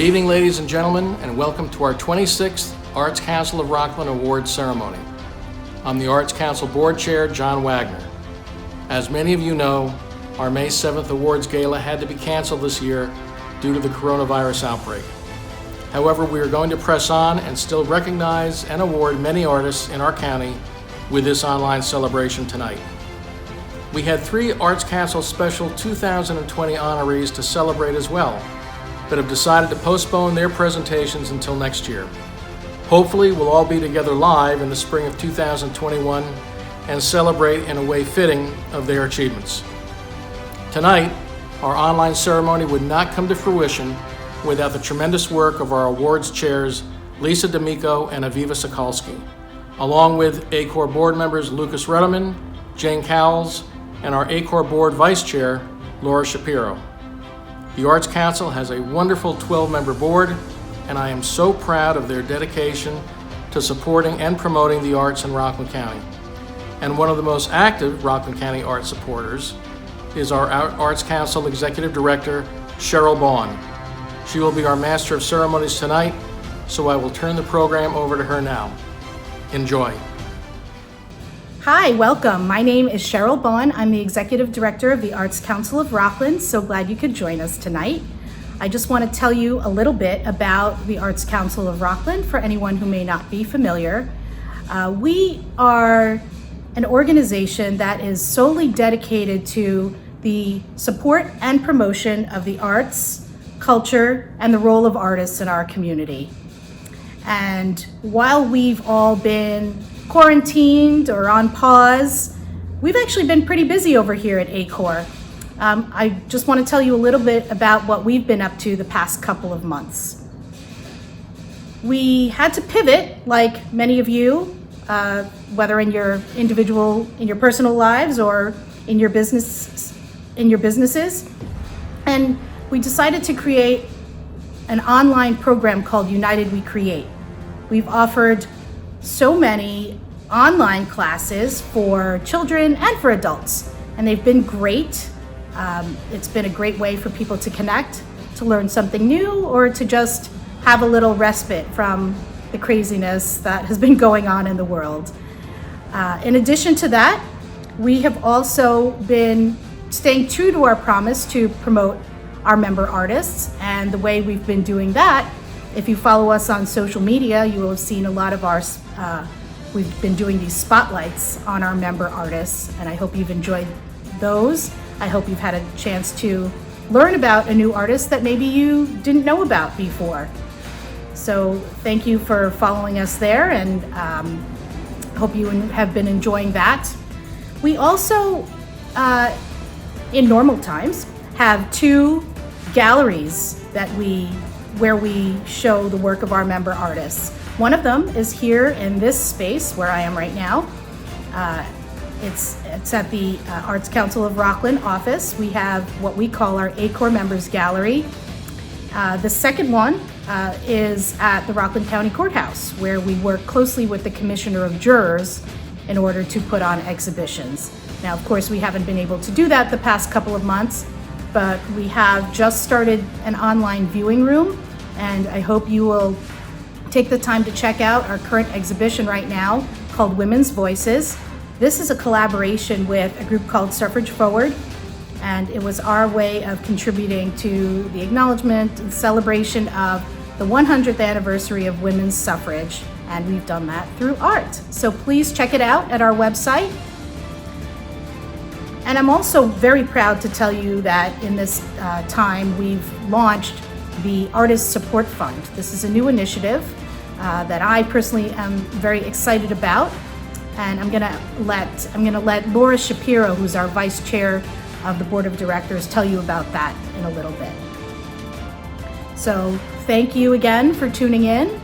evening, ladies and gentlemen, and welcome to our 26th Arts Council of Rockland Awards ceremony. I'm the Arts Council Board Chair, John Wagner. As many of you know, our May 7th Awards Gala had to be canceled this year due to the coronavirus outbreak. However, we are going to press on and still recognize and award many artists in our county with this online celebration tonight. We had 3 Arts Council Special 2020 honorees to celebrate as well, but have decided to postpone their presentations until next year. Hopefully, we'll all be together live in the spring of 2021 and celebrate in a way fitting of their achievements. Tonight, our online ceremony would not come to fruition without the tremendous work of our awards chairs, Lisa D'Amico and Aviva Sokolsky, along with ACOR board members Lucas Redeman, Jane Cowles, and our ACOR board vice chair, Laura Shapiro. The Arts Council has a wonderful 12-member board, and I am so proud of their dedication to supporting and promoting the arts in Rockland County. And one of the most active Rockland County art supporters is our Arts Council Executive Director, Cheryl Baughan. She will be our Master of Ceremonies tonight, so I will turn the program over to her now. Enjoy. Hi, welcome. My name is Cheryl Baughan. I'm the Executive Director of the Arts Council of Rockland. So glad you could join us tonight. I just want to tell you a little bit about the Arts Council of Rockland for anyone who may not be familiar. We are an organization that is solely dedicated to the support and promotion of the arts, culture, and the role of artists in our community. And while we've all been quarantined or on pause, we've actually been pretty busy over here at ACOR. I just want to tell you a little bit about what we've been up to the past couple of months. We had to pivot, like many of you, whether in your personal lives or in your businesses, and we decided to create an online program called United We Create. We've offered so many online classes for children and for adults, and they've been great. It's been a great way for people to connect, to learn something new, or to just have a little respite from the craziness that has been going on in the world. In addition to that, we have also been staying true to our promise to promote our member artists, and the way we've been doing that, if you follow us on social media, you will have seen a lot of our we've been doing these spotlights on our member artists, and I hope you've enjoyed those. I hope you've had a chance to learn about a new artist that maybe you didn't know about before. So thank you for following us there, and hope you have been enjoying that. We also, in normal times, have 2 galleries where we show the work of our member artists. One of them is here in this space where I am right now. It's at the Arts Council of Rockland office. We have what we call our ACOR Members Gallery. The second one is at the Rockland County Courthouse, where we work closely with the Commissioner of Jurors in order to put on exhibitions. Now, of course, we haven't been able to do that the past couple of months, but we have just started an online viewing room, and I hope you will take the time to check out our current exhibition right now called Women's Voices. This is a collaboration with a group called Suffrage Forward, and it was our way of contributing to the acknowledgement and celebration of the 100th anniversary of women's suffrage, and we've done that through art. So please check it out at our website. And I'm also very proud to tell you that in this time, we've launched the Artist Support Fund. This is a new initiative that I personally am very excited about, and I'm gonna let Laura Shapiro, who's our vice chair of the board of directors, tell you about that in a little bit. So thank you again for tuning in,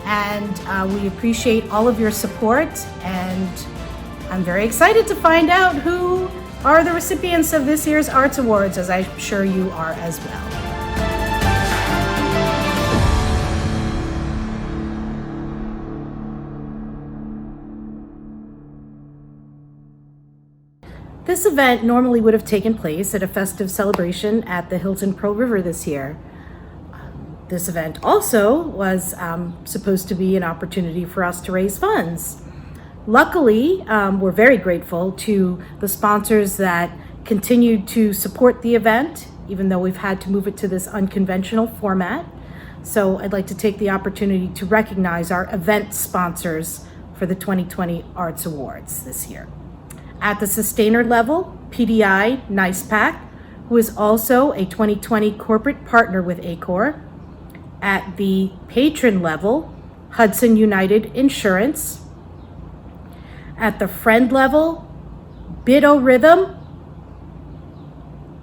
and we appreciate all of your support, and I'm very excited to find out who are the recipients of this year's Arts Awards, as I'm sure you are as well. This event normally would have taken place at a festive celebration at the Hilton Pearl River this year. This event also was supposed to be an opportunity for us to raise funds. Luckily, we're very grateful to the sponsors that continued to support the event, even though we've had to move it to this unconventional format. So I'd like to take the opportunity to recognize our event sponsors for the 2020 Arts Awards this year. At the sustainer level, PDI NICEPAC, who is also a 2020 corporate partner with ACOR. At the patron level, Hudson United Insurance. At the friend level, Bido-Rhythm,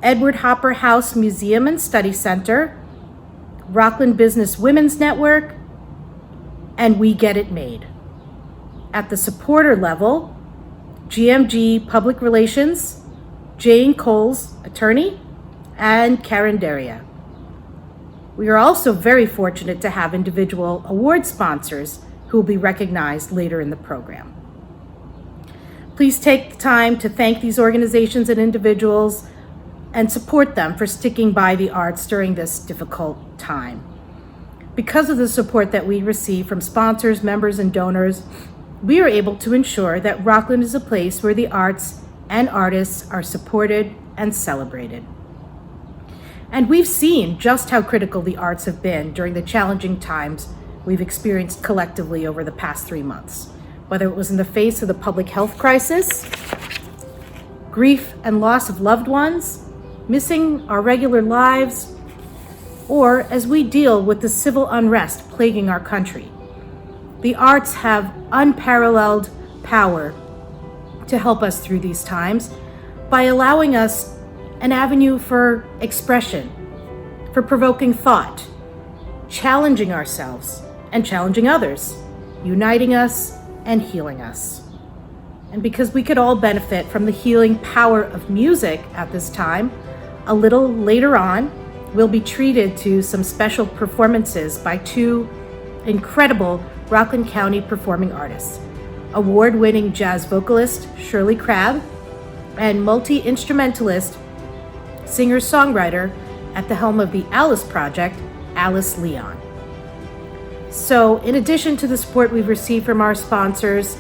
Edward Hopper House Museum and Study Center, Rockland Business Women's Network, and We Get It Made. At the supporter level, GMG Public Relations, Jane Coles, attorney, and Karen Daria. We are also very fortunate to have individual award sponsors who will be recognized later in the program. Please take the time to thank these organizations and individuals and support them for sticking by the arts during this difficult time. Because of the support that we receive from sponsors, members, and donors, we are able to ensure that Rockland is a place where the arts and artists are supported and celebrated. And we've seen just how critical the arts have been during the challenging times we've experienced collectively over the past 3 months, whether it was in the face of the public health crisis, grief and loss of loved ones, missing our regular lives, or as we deal with the civil unrest plaguing our country. The arts have unparalleled power to help us through these times by allowing us an avenue for expression, for provoking thought, challenging ourselves and challenging others, uniting us and healing us. And because we could all benefit from the healing power of music at this time, a little later on, we'll be treated to some special performances by 2 incredible Rockland County performing artists, award-winning jazz vocalist Shirley Crabb and multi-instrumentalist, singer-songwriter at the helm of the Alice Project, Alice Leon. So in addition to the support we've received from our sponsors,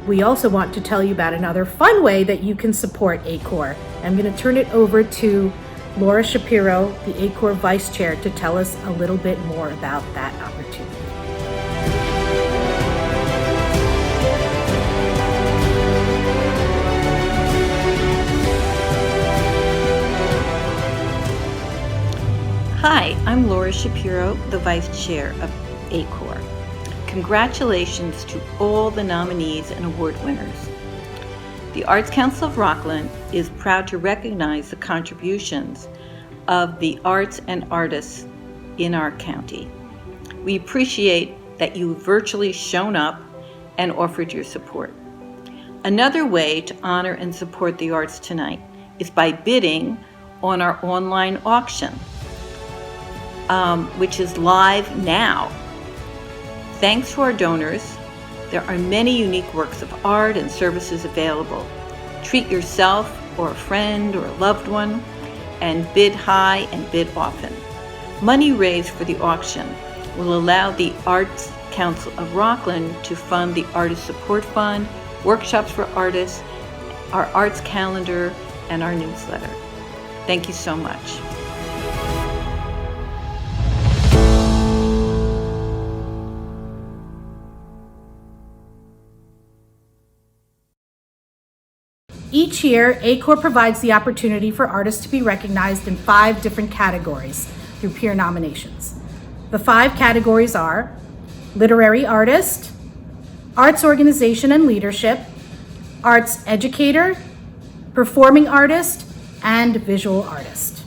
we also want to tell you about another fun way that you can support ACOR. I'm going to turn it over to Laura Shapiro, the ACOR Vice Chair, to tell us a little bit more about that opportunity. Hi, I'm Laura Shapiro, the Vice Chair of ACOR. Congratulations to all the nominees and award winners. The Arts Council of Rockland is proud to recognize the contributions of the arts and artists in our county. We appreciate that you've virtually shown up and offered your support. Another way to honor and support the arts tonight is by bidding on our online auction, which is live now. Thanks to our donors, there are many unique works of art and services available. Treat yourself or a friend or a loved one and bid high and bid often. Money raised for the auction will allow the Arts Council of Rockland to fund the Artist Support Fund, workshops for artists, our arts calendar, and our newsletter. Thank you so much. Each year, ACOR provides the opportunity for artists to be recognized in 5 different categories through peer nominations. The 5 categories are literary artist, arts organization and leadership, arts educator, performing artist, and visual artist.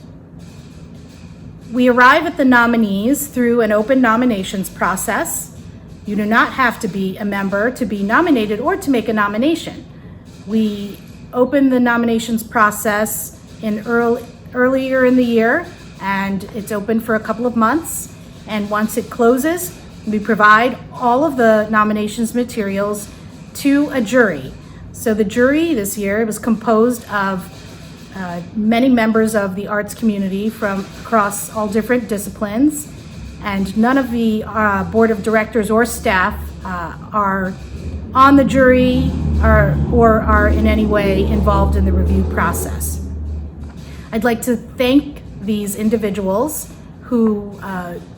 We arrive at the nominees through an open nominations process. You do not have to be a member to be nominated or to make a nomination. We open the nominations process earlier in the year, and it's open for a couple of months. And once it closes, we provide all of the nominations materials to a jury. So the jury this year was composed of many members of the arts community from across all different disciplines, and none of the board of directors or staff are on the jury or are in any way involved in the review process. I'd like to thank these individuals who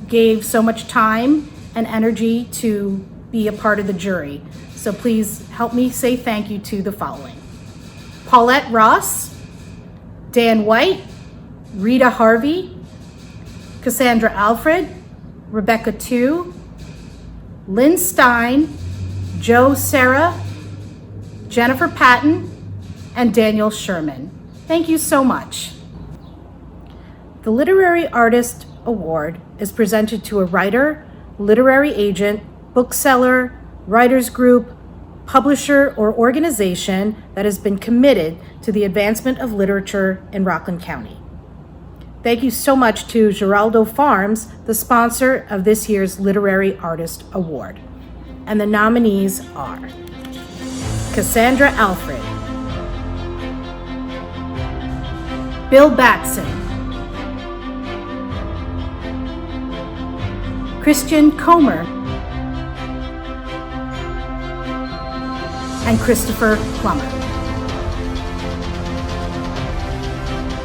gave so much time and energy to be a part of the jury. So please help me say thank you to the following: Paulette Ross, Dan White, Rita Harvey, Cassandra Alfred, Rebecca Tu, Lynn Stein, Joe Serra, Jennifer Patton, and Daniel Sherman. Thank you so much. The Literary Artist Award is presented to a writer, literary agent, bookseller, writers group, publisher, or organization that has been committed to the advancement of literature in Rockland County. Thank you so much to Geraldo Farms, the sponsor of this year's Literary Artist Award. And the nominees are Cassandra Alfred, Bill Batson, Christian Comer, and Christopher Plummer.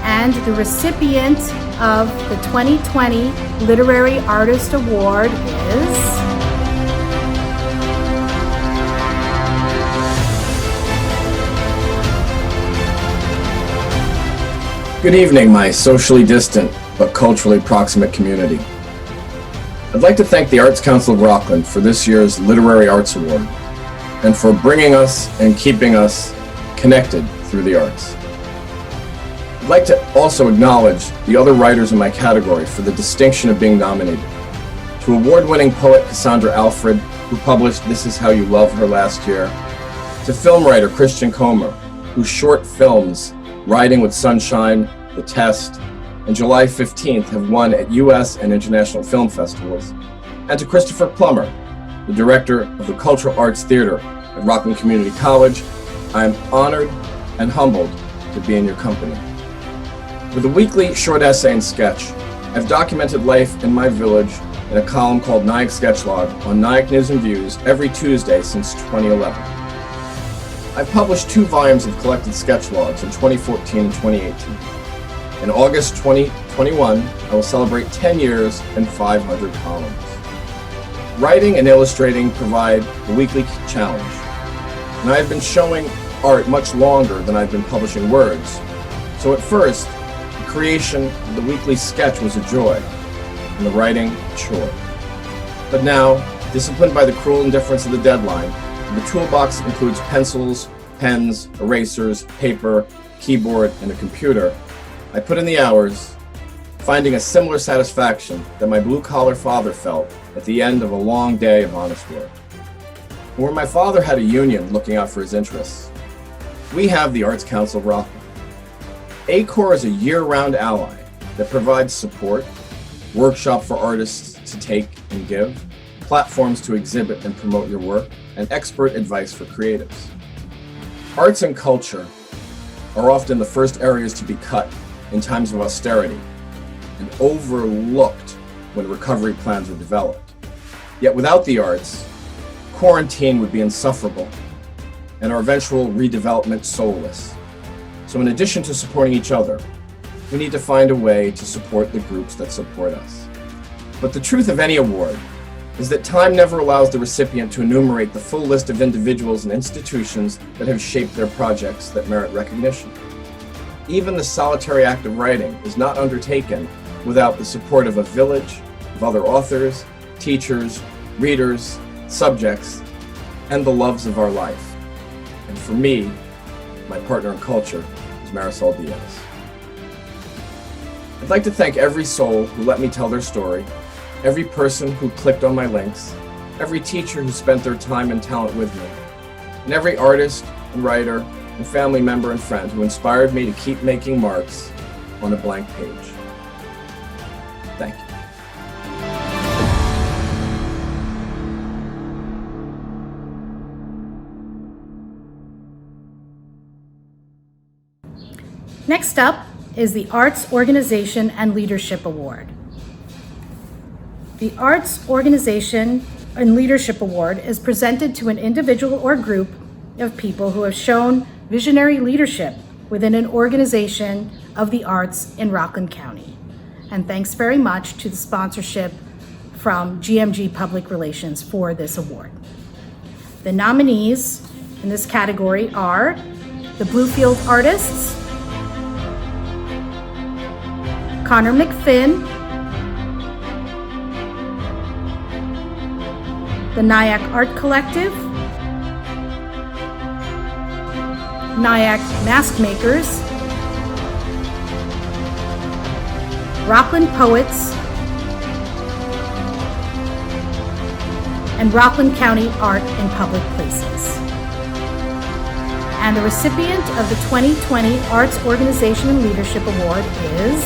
And the recipient of the 2020 Literary Artist Award is Good evening, my socially distant but culturally proximate community. I'd like to thank the Arts Council of Rockland for this year's Literary Arts Award and for bringing us and keeping us connected through the arts. I'd like to also acknowledge the other writers in my category for the distinction of being nominated. To award-winning poet Cassandra Alfred, who published This Is How You Love Her last year. To film writer Christian Comer, whose short films Riding with Sunshine, The Test, and July 15th have won at U.S. and international film festivals. And to Christopher Plummer, the director of the Cultural Arts Theater at Rockland Community College, I am honored and humbled to be in your company. With a weekly short essay and sketch, I've documented life in my village in a column called Nyack Sketchlog on Nyack News and Views every Tuesday since 2011. I've published 2 volumes of collected sketch logs in 2014 and 2018. In August 2021, I will celebrate 10 years and 500 columns. Writing and illustrating provide a weekly challenge, and I have been showing art much longer than I've been publishing words. So at first, the creation of the weekly sketch was a joy, and the writing a chore. But now, disciplined by the cruel indifference of the deadline, the toolbox includes pencils, pens, erasers, paper, keyboard, and a computer. I put in the hours, finding a similar satisfaction that my blue-collar father felt at the end of a long day of honest work. Where my father had a union looking out for his interests, we have the Arts Council of Rockland. ACOR is a year-round ally that provides support, workshop for artists to take and give, platforms to exhibit and promote your work, and expert advice for creatives. Arts and culture are often the first areas to be cut in times of austerity and overlooked when recovery plans are developed. Yet without the arts, quarantine would be insufferable and our eventual redevelopment soulless. So in addition to supporting each other, we need to find a way to support the groups that support us. But the truth of any award is that time never allows the recipient to enumerate the full list of individuals and institutions that have shaped their projects that merit recognition. Even the solitary act of writing is not undertaken without the support of a village, of other authors, teachers, readers, subjects, and the loves of our life. And for me, my partner in culture is Marisol Diaz. I'd like to thank every soul who let me tell their story, every person who clicked on my links, every teacher who spent their time and talent with me, and every artist and writer and family member and friend who inspired me to keep making marks on a blank page. Thank you. Next up is the Arts Organization and Leadership Award. The Arts Organization and Leadership Award is presented to an individual or group of people who have shown visionary leadership within an organization of the arts in Rockland County. And thanks very much to the sponsorship from GMG Public Relations for this award. The nominees in this category are the Bluefield Artists, Connor McFinn, the Nyack Art Collective, Nyack Mask Makers, Rockland Poets, and Rockland County Art in Public Places. And the recipient of the 2020 Arts Organization and Leadership Award is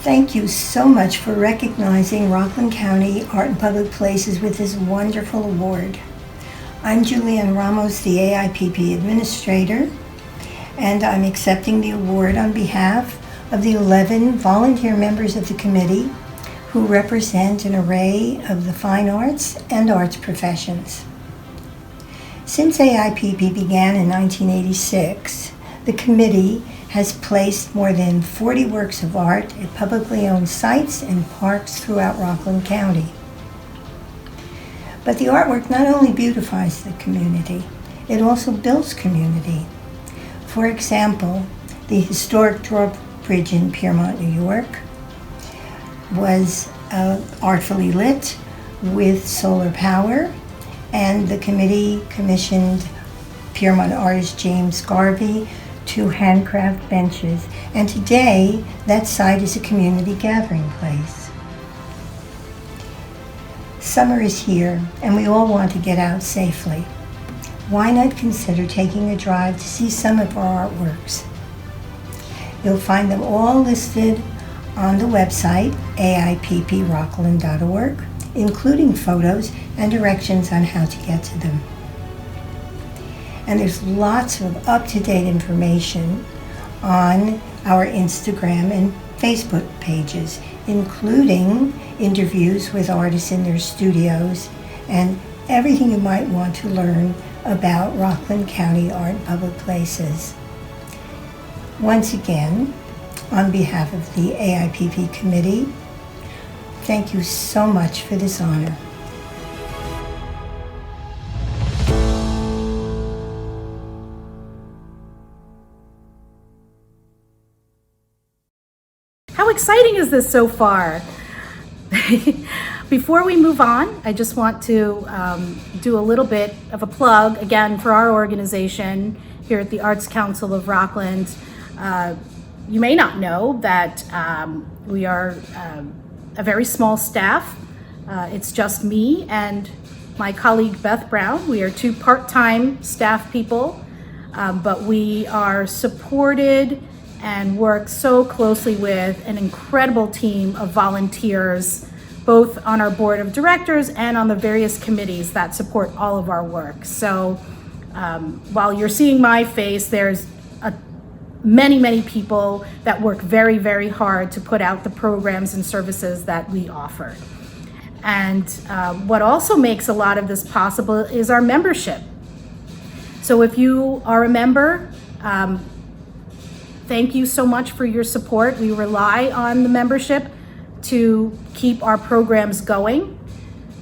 Thank you so much for recognizing Rockland County Art and Public Places with this wonderful award. I'm Julianne Ramos, the AIPP Administrator, and I'm accepting the award on behalf of the 11 volunteer members of the committee who represent an array of the fine arts and arts professions. Since AIPP began in 1986, the committee has placed more than 40 works of art at publicly owned sites and parks throughout Rockland County. But the artwork not only beautifies the community, it also builds community. For example, the historic drawbridge in Piermont, New York was artfully lit with solar power, and the committee commissioned Piermont artist James Garvey to handcraft benches, and today that site is a community gathering place. Summer is here, and we all want to get out safely. Why not consider taking a drive to see some of our artworks? You'll find them all listed on the website aiPPRockland.org, including photos and directions on how to get to them. And there's lots of up-to-date information on our Instagram and Facebook pages, including interviews with artists in their studios and everything you might want to learn about Rockland County Art and Public Places. Once again, on behalf of the AIPP committee, thank you so much for this honor. How exciting is this so far? Before we move on, I just want to do a little bit of a plug again for our organization here at the Arts Council of Rockland. You may not know that we are a very small staff. It's just me and my colleague Beth Brown. We are two part-time staff people, but we are supported and work so closely with an incredible team of volunteers, both on our board of directors and on the various committees that support all of our work. So while you're seeing my face, there's many people that work very, very hard to put out the programs and services that we offer. And what also makes a lot of this possible is our membership. So if you are a member, thank you so much for your support. We rely on the membership to keep our programs going.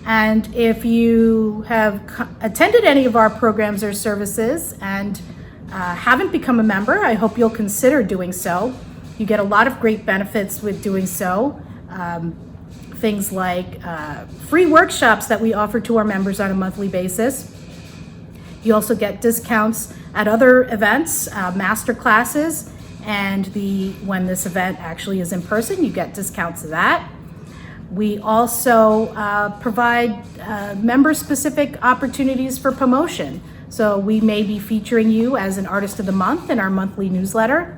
And if you have attended any of our programs or services and haven't become a member, I hope you'll consider doing so. You get a lot of great benefits with doing so. Things like free workshops that we offer to our members on a monthly basis. You also get discounts at other events, master classes, and when this event actually is in person, you get discounts of that. We also provide member-specific opportunities for promotion. So we may be featuring you as an Artist of the Month in our monthly newsletter.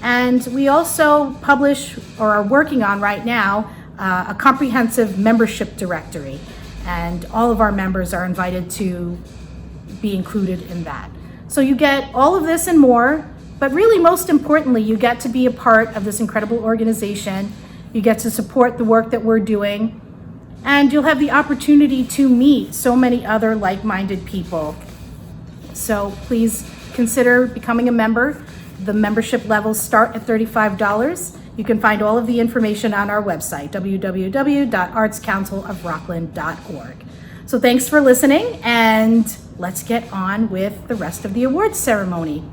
And we also publish, or are working on right now, a comprehensive membership directory. And all of our members are invited to be included in that. So you get all of this and more, but really most importantly, you get to be a part of this incredible organization. You get to support the work that we're doing, and you'll have the opportunity to meet so many other like-minded people. So please consider becoming a member. The membership levels start at $35. You can find all of the information on our website, www.artscouncilofrockland.org. So thanks for listening, and let's get on with the rest of the awards ceremony.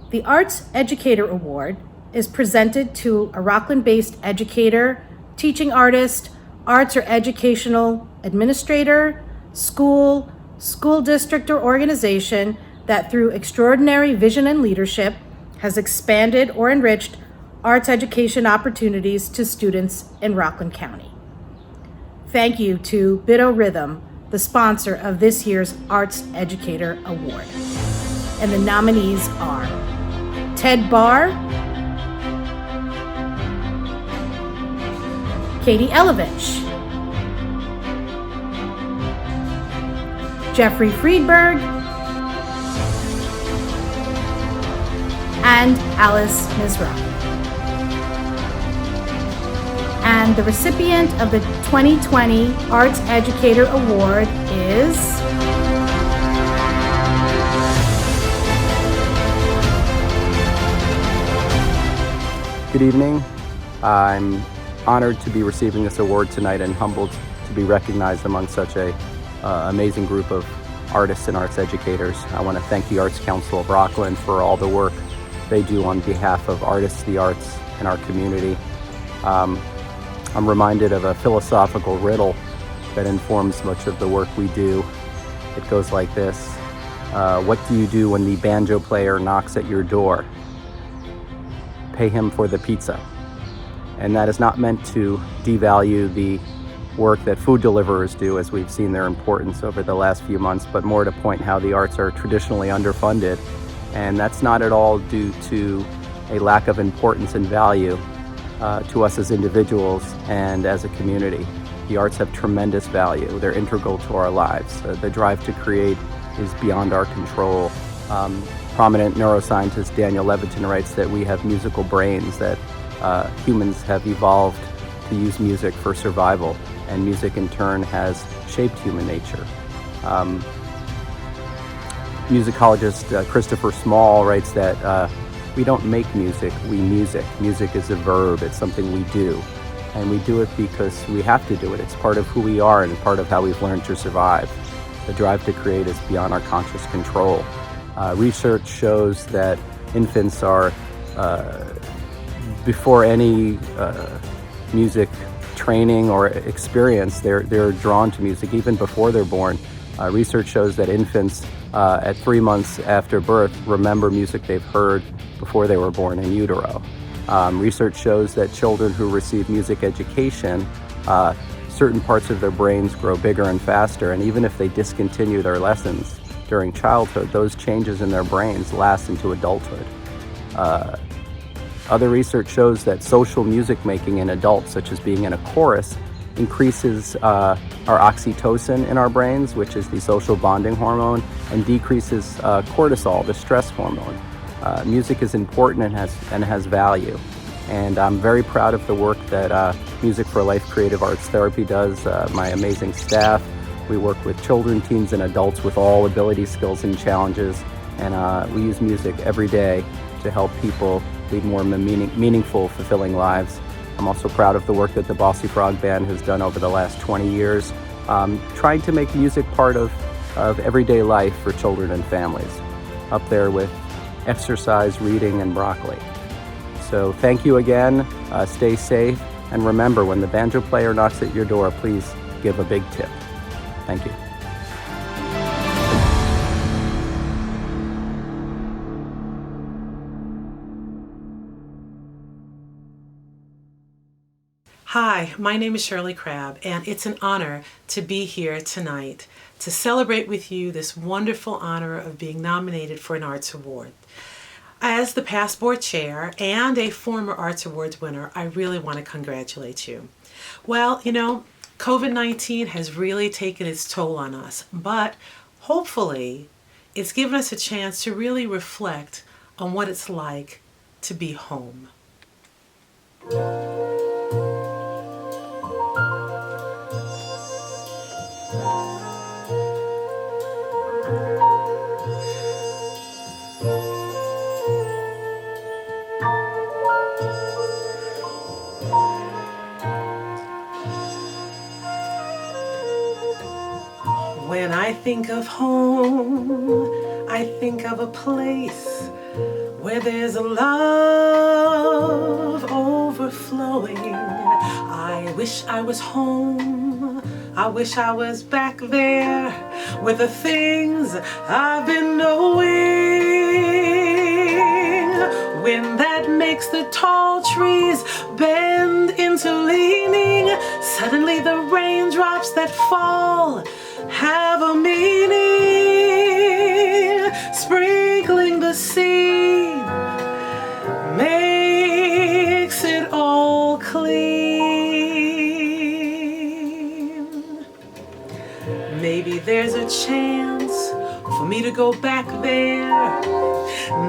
The Arts Educator Award is presented to a Rockland-based educator, teaching artist, arts or educational administrator, school district, or organization that through extraordinary vision and leadership has expanded or enriched arts education opportunities to students in Rockland County. Thank you to Biddo Rhythm, the sponsor of this year's Arts Educator Award. And the nominees are Ted Barr, Katie Elovich, Jeffrey Friedberg, and Alice Mizrahi. And the recipient of the 2020 Arts Educator Award is Good evening. I'm honored to be receiving this award tonight and humbled to be recognized among such a amazing group of artists and arts educators. I want to thank the Arts Council of Rockland for all the work they do on behalf of artists, the arts, and our community. I'm reminded of a philosophical riddle that informs much of the work we do. It goes like this. What do you do when the banjo player knocks at your door? Pay him for the pizza. And that is not meant to devalue the work that food deliverers do, as we've seen their importance over the last few months, but more to point how the arts are traditionally underfunded. And that's not at all due to a lack of importance and value to us as individuals and as a community. The arts have tremendous value. They're integral to our lives. The drive to create is beyond our control. Prominent neuroscientist Daniel Levitin writes that we have musical brains, that humans have evolved to use music for survival, and music in turn has shaped human nature. Musicologist Christopher Small writes that we don't make music, we music. Music is a verb, it's something we do. And we do it because we have to do it. It's part of who we are and part of how we've learned to survive. The drive to create is beyond our conscious control. Research shows that infants are, before any music training or experience, they're drawn to music even before they're born. Research shows that infants at 3 months after birth remember music they've heard before they were born in utero. Research shows that children who receive music education, certain parts of their brains grow bigger and faster, and even if they discontinue their lessons during childhood, those changes in their brains last into adulthood. Other research shows that social music making in adults, such as being in a chorus, increases our oxytocin in our brains, which is the social bonding hormone, and decreases cortisol, the stress hormone. Music is important and has value. And I'm very proud of the work that Music for Life Creative Arts Therapy does. My amazing staff. We work with children, teens, and adults with all abilities, skills, and challenges. And we use music every day to help people lead more meaningful, fulfilling lives. I'm also proud of the work that the Bossy Frog Band has done over the last 20 years, trying to make music part of everyday life for children and families, up there with exercise, reading, and broccoli. So thank you again, stay safe, and remember, when the banjo player knocks at your door, please give a big tip. Thank you. Hi, my name is Shirley Crabb, and it's an honor to be here tonight to celebrate with you this wonderful honor of being nominated for an Arts Award. As the past board chair and a former Arts Awards winner, I really want to congratulate you. Well, you know, COVID-19 has really taken its toll on us, but hopefully it's given us a chance to really reflect on what it's like to be home. When I think of home, I think of a place where there's a love overflowing. I wish I was home. I wish I was back there with the things I've been knowing. When that makes the tall trees bend into leaning, suddenly the raindrops that fall have a meaning. Sprinkling the seed makes it all clean. Maybe there's a chance for me to go back there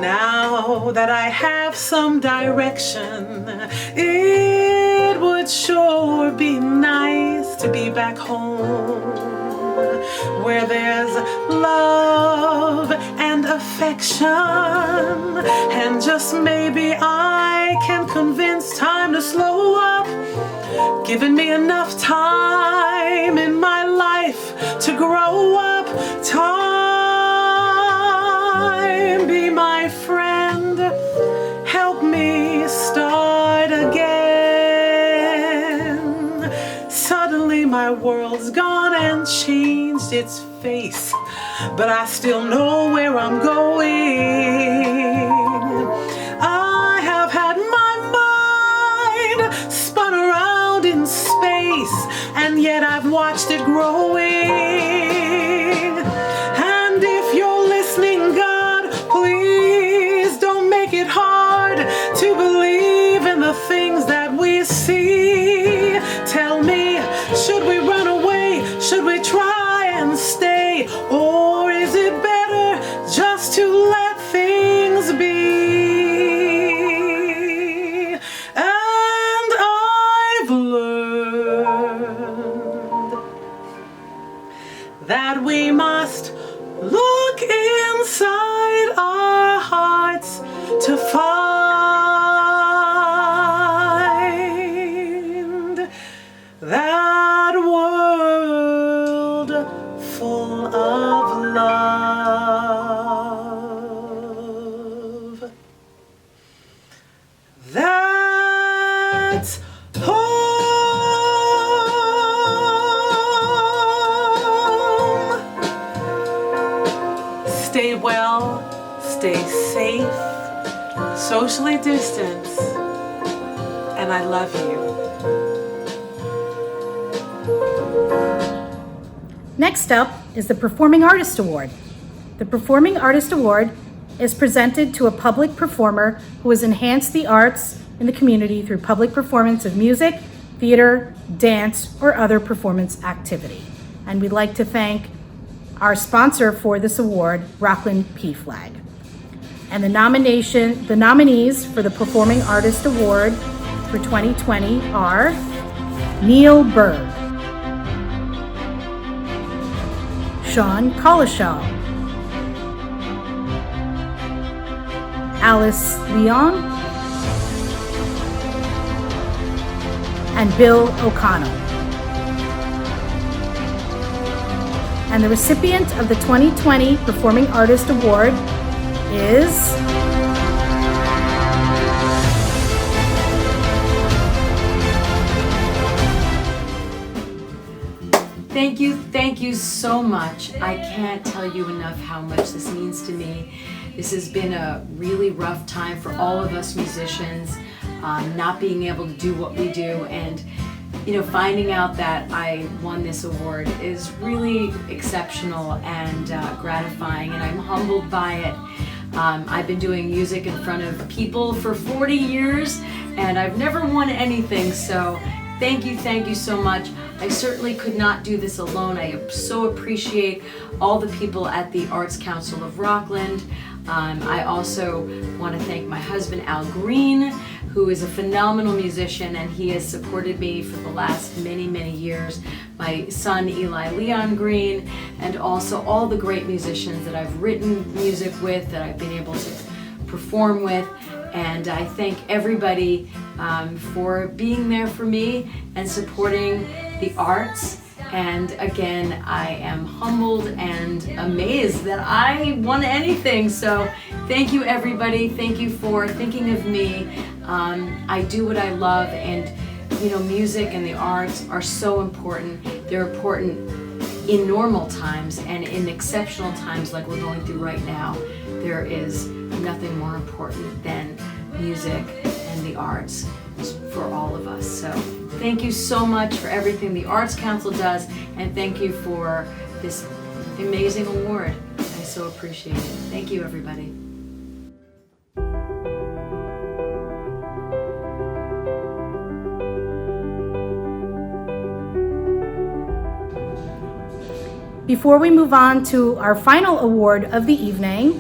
now that I have some direction. It would sure be nice to be back home, where there's love and affection, and just maybe I can convince time to slow up, giving me enough time in my life to grow up. Time, be my friend, help me start again. Suddenly my world's gone and changed its face, but I still know where I'm going. I have had my mind spun around in space, and yet I've watched it growing. And if you're listening, God, please don't make it hard to believe in the things that we see. Tell me, should we run away? Should we try and stay? Or is it better just to let things be? And I've learned that we must look inside our hearts to find that world full of love. That's home. Stay well, stay safe, socially distance, and I love you. Next up is the Performing Artist Award. The Performing Artist Award is presented to a public performer who has enhanced the arts in the community through public performance of music, theater, dance, or other performance activity. And we'd like to thank our sponsor for this award, Rockland PFLAG. And the nominees for the Performing Artist Award for 2020 are Neil Berg, Sean Collishaw, Alice Leon, and Bill O'Connell. And the recipient of the 2020 Performing Artist Award is Thank you so much. I can't tell you enough how much this means to me. This has been a really rough time for all of us musicians, not being able to do what we do, and finding out that I won this award is really exceptional and gratifying, and I'm humbled by it. I've been doing music in front of people for 40 years, and I've never won anything, so thank you so much. I certainly could not do this alone. I so appreciate all the people at the Arts Council of Rockland. I also want to thank my husband, Al Green, who is a phenomenal musician, and he has supported me for the last many, many years. My son, Eli Leon Green, and also all the great musicians that I've written music with, that I've been able to perform with. And I thank everybody for being there for me and supporting the arts. And again, I am humbled and amazed that I won anything. So thank you, everybody. Thank you for thinking of me. I do what I love, and you know, music and the arts are so important. They're important in normal times, and in exceptional times like we're going through right now, there is nothing more important than music and the arts for all of us. So thank you so much for everything the Arts Council does, and thank you for this amazing award. I so appreciate it. Thank you, everybody. Before we move on to our final award of the evening,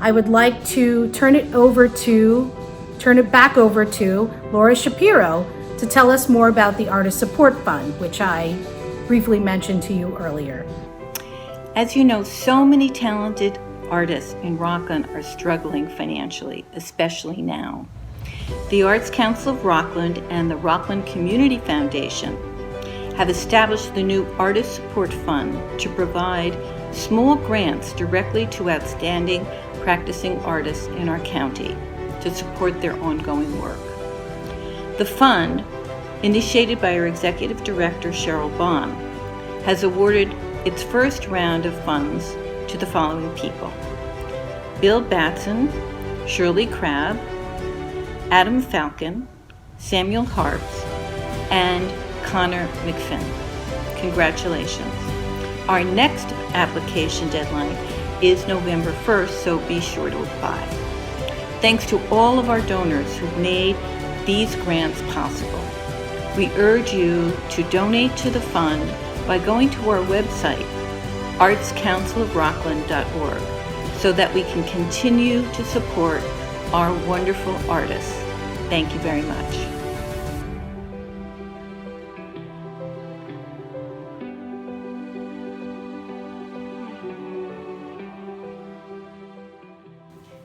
I would like to turn it back over to Laura Shapiro to tell us more about the Artist Support Fund, which I briefly mentioned to you earlier. As you know, so many talented artists in Rockland are struggling financially, especially now. The Arts Council of Rockland and the Rockland Community Foundation have established the new Artist Support Fund to provide small grants directly to outstanding practicing artists in our county to support their ongoing work. The fund, initiated by our Executive Director Cheryl Bond, has awarded its first round of funds to the following people: Bill Batson, Shirley Crabb, Adam Falcon, Samuel Harps, and Connor McFinn. Congratulations. Our next application deadline is November 1st, so be sure to apply. Thanks to all of our donors who've made these grants possible. We urge you to donate to the fund by going to our website, artscouncilofrockland.org, so that we can continue to support our wonderful artists. Thank you very much.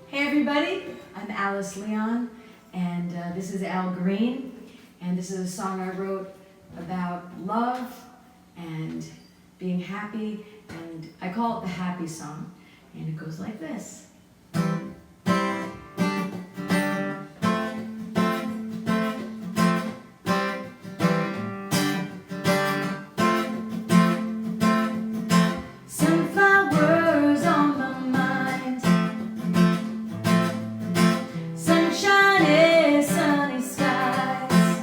Hey everybody, I'm Alice Leon, and this is Al Green, and this is a song I wrote about love and being happy, and I call it the happy song, and it goes like this. Sunflowers on my mind, sunshiny, sunny skies,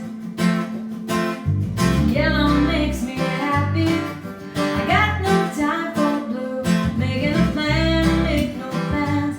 yellow makes me happy. I got no time for blue, making a plan, make no plans.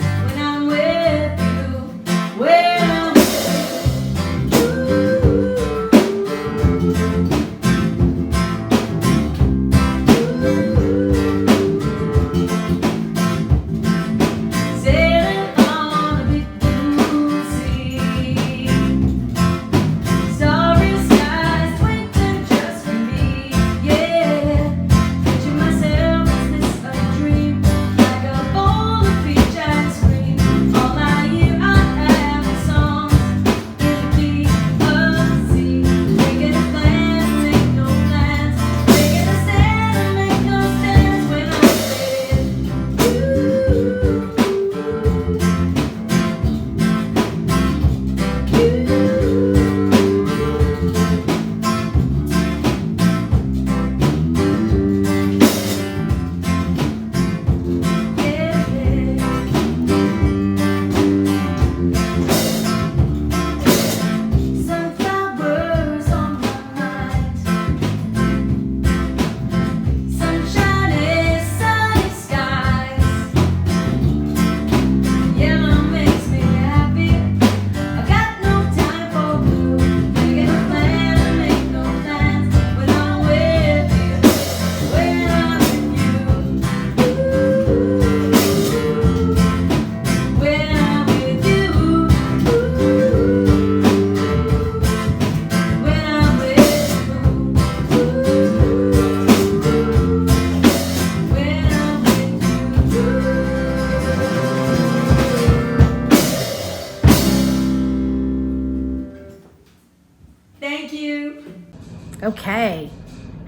Okay,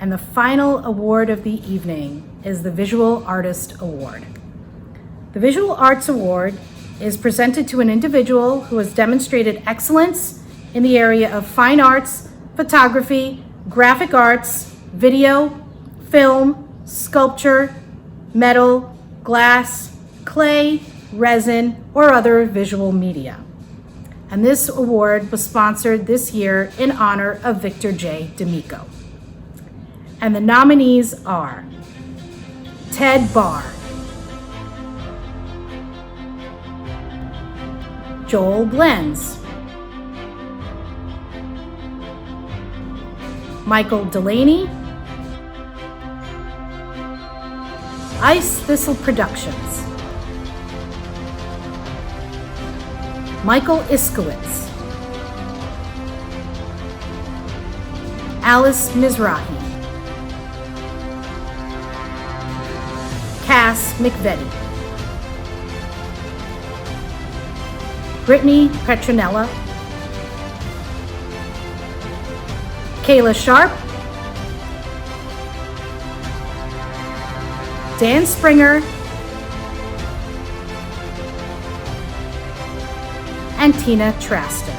and the final award of the evening is the Visual Artist Award. The Visual Arts Award is presented to an individual who has demonstrated excellence in the area of fine arts, photography, graphic arts, video, film, sculpture, metal, glass, clay, resin, or other visual media. And this award was sponsored this year in honor of Victor J. D'Amico. And the nominees are Ted Barr, Joel Glenz, Michael Delaney, Ice Thistle Productions, Michael Iskowitz, Alice Mizrahi, Cass McVetti, Brittany Petronella, Kayla Sharp, Dan Springer, and Tina Traster.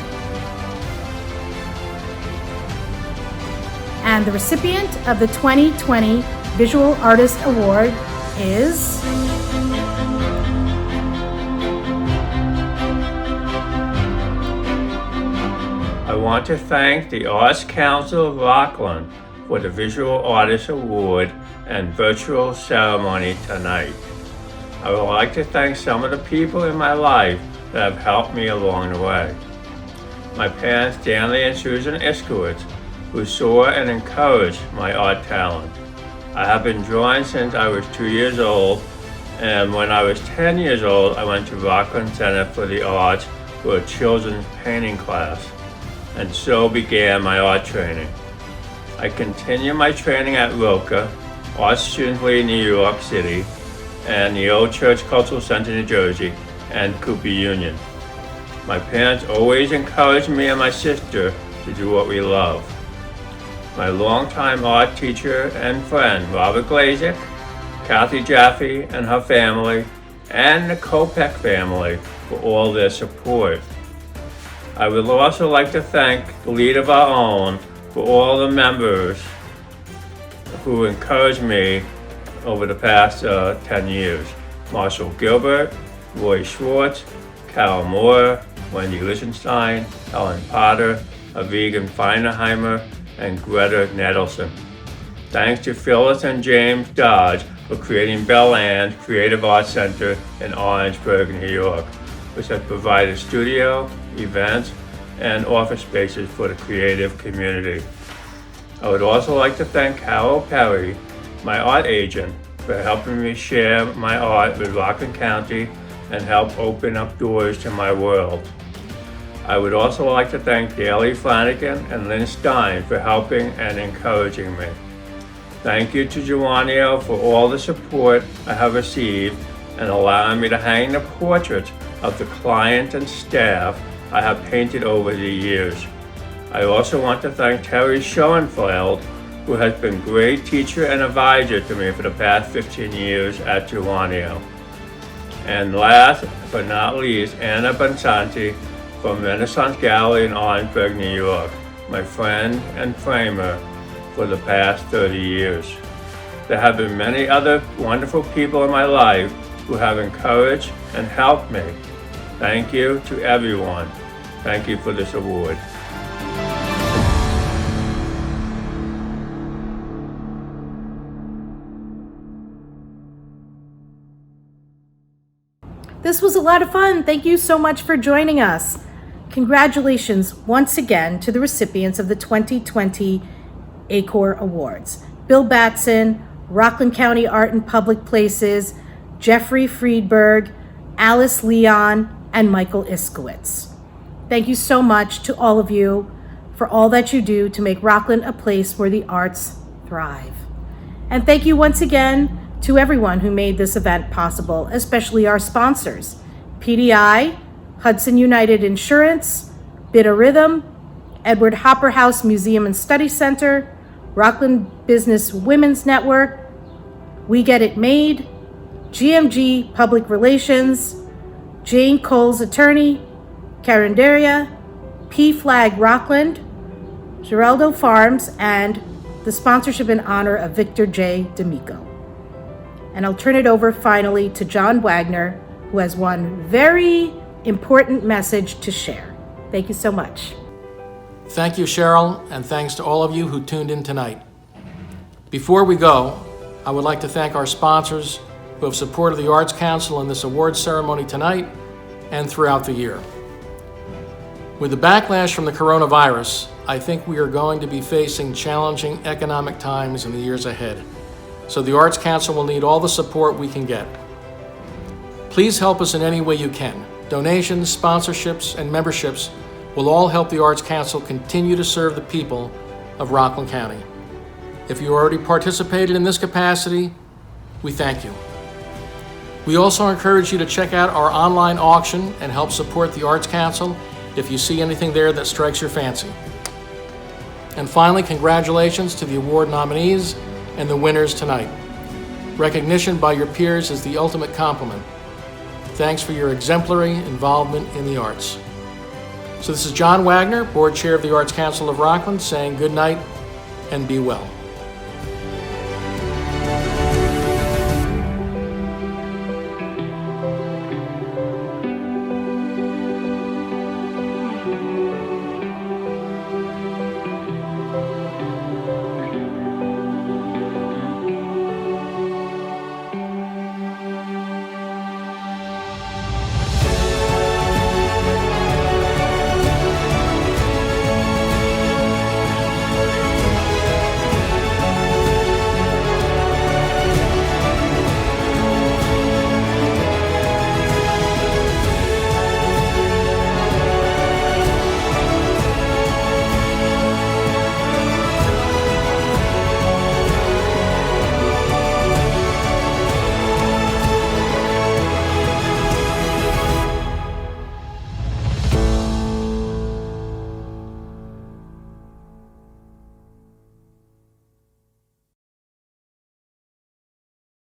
And the recipient of the 2020 Visual Artist Award is I want to thank the Arts Council of Rockland for the Visual Artist Award and virtual ceremony tonight. I would like to thank some of the people in my life that have helped me along the way. My parents, Stanley and Susan Iskowitz, who saw and encouraged my art talent. I have been drawing since I was 2 years old, and when I was 10 years old, I went to Rockland Center for the Arts for a children's painting class, and so began my art training. I continue my training at ROCA, Art Students League in New York City, and the Old Church Cultural Center, New Jersey, and Cooper Union. My parents always encouraged me and my sister to do what we love. My longtime art teacher and friend, Robert Glazik, Kathy Jaffe and her family, and the Kopek family for all their support. I would also like to thank the League of Our Own for all the members who encouraged me over the past 10 years. Marshall Gilbert, Roy Schwartz, Carol Moore, Wendy Lichtenstein, Ellen Potter, Avigan Feinerheimer, and Greta Nettleson. Thanks to Phyllis and James Dodge for creating Bell Ann's Creative Arts Center in Orangeburg, New York, which has provided studio, events, and office spaces for the creative community. I would also like to thank Carol Perry, my art agent, for helping me share my art with Rockland County and help open up doors to my world. I would also like to thank Daley Flanagan and Lynn Stein for helping and encouraging me. Thank you to Giovanni for all the support I have received and allowing me to hang the portraits of the client and staff I have painted over the years. I also want to thank Terry Schoenfeld, who has been a great teacher and advisor to me for the past 15 years at Giovanni. And last but not least, Anna Bonsanti from Renaissance Gallery in Orangeburg, New York, my friend and framer for the past 30 years. There have been many other wonderful people in my life who have encouraged and helped me. Thank you to everyone. Thank you for this award. This was a lot of fun. Thank you so much for joining us. Congratulations once again to the recipients of the 2020 ACOR Awards. Bill Batson, Rockland County Art and Public Places, Jeffrey Friedberg, Alice Leon, and Michael Iskowitz. Thank you so much to all of you for all that you do to make Rockland a place where the arts thrive. And thank you once again to everyone who made this event possible, especially our sponsors, PDI, Hudson United Insurance, Bitter Rhythm, Edward Hopper House Museum and Study Center, Rockland Business Women's Network, We Get It Made, GMG Public Relations, Jane Cole's Attorney, Carinderia, P Flag Rockland, Geraldo Farms, and the sponsorship in honor of Victor J. D'Amico. And I'll turn it over finally to John Wagner, who has one very important message to share. Thank you so much. Thank you, Cheryl, and thanks to all of you who tuned in tonight. Before we go, I would like to thank our sponsors who have supported the Arts Council in this awards ceremony tonight and throughout the year. With the backlash from the coronavirus, I think we are going to be facing challenging economic times in the years ahead, so the Arts Council will need all the support we can get. Please help us in any way you can. Donations, sponsorships, and memberships will all help the Arts Council continue to serve the people of Rockland County. If you already participated in this capacity, we thank you. We also encourage you to check out our online auction and help support the Arts Council if you see anything there that strikes your fancy. And finally, congratulations to the award nominees and the winners tonight. Recognition by your peers is the ultimate compliment. Thanks for your exemplary involvement in the arts. So this is John Wagner, Board Chair of the Arts Council of Rockland, saying good night and be well.